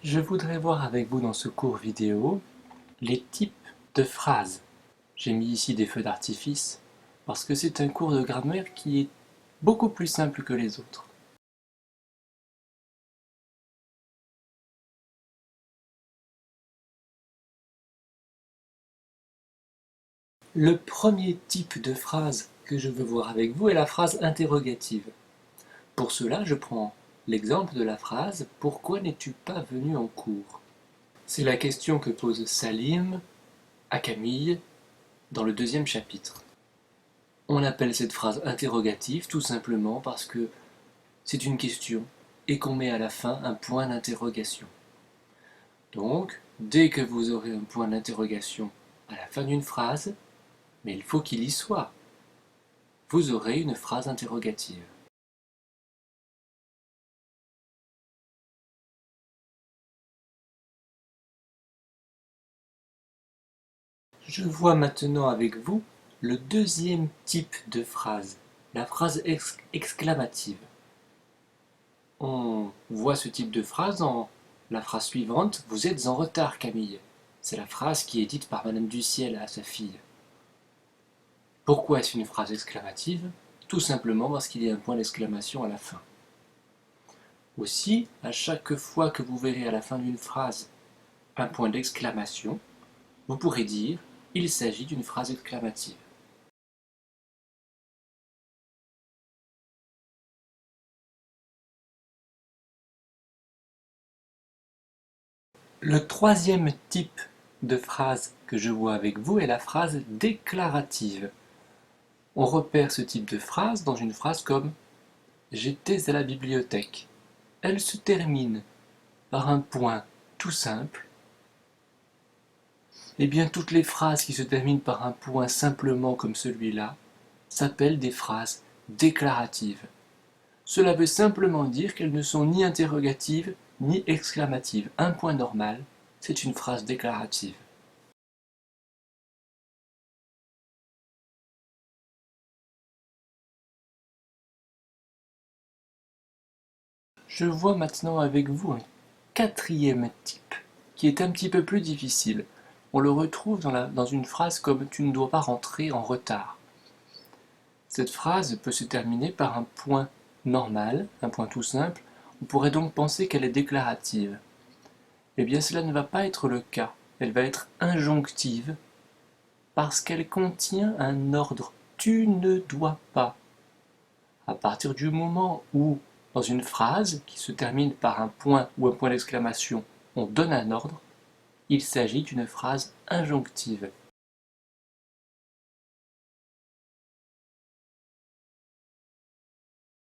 Je voudrais voir avec vous dans ce cours vidéo les types de phrases. J'ai mis ici des feux d'artifice parce que c'est un cours de grammaire qui est beaucoup plus simple que les autres. Le premier type de phrase que je veux voir avec vous est la phrase interrogative. Pour cela, je prends l'exemple de la phrase « Pourquoi n'es-tu pas venu en cours ?» C'est la question que pose Salim à Camille dans le deuxième chapitre. On appelle cette phrase interrogative tout simplement parce que c'est une question et qu'on met à la fin un point d'interrogation. Donc, dès que vous aurez un point d'interrogation à la fin d'une phrase, mais il faut qu'il y soit, vous aurez une phrase interrogative. Je vois maintenant avec vous le deuxième type de phrase, la phrase exclamative. On voit ce type de phrase dans la phrase suivante « Vous êtes en retard, Camille ». C'est la phrase qui est dite par Madame Duciel à sa fille. Pourquoi est-ce une phrase exclamative? Tout simplement parce qu'il y a un point d'exclamation à la fin. Aussi, à chaque fois que vous verrez à la fin d'une phrase un point d'exclamation, vous pourrez dire « Il s'agit d'une phrase exclamative ». Le troisième type de phrase que je vois avec vous est la phrase déclarative. On repère ce type de phrase dans une phrase comme « J'étais à la bibliothèque ». Elle se termine par un point tout simple. Eh bien, toutes les phrases qui se terminent par un point simplement comme celui-là s'appellent des phrases déclaratives. Cela veut simplement dire qu'elles ne sont ni interrogatives ni exclamatives. Un point normal, c'est une phrase déclarative. Je vois maintenant avec vous un quatrième type, qui est un petit peu plus difficile. On le retrouve dans une phrase comme « Tu ne dois pas rentrer en retard ». Cette phrase peut se terminer par un point normal, un point tout simple. On pourrait donc penser qu'elle est déclarative. Eh bien, cela ne va pas être le cas. Elle va être injonctive parce qu'elle contient un ordre. Tu ne dois pas. À partir du moment où, dans une phrase qui se termine par un point ou un point d'exclamation, on donne un ordre, il s'agit d'une phrase injonctive.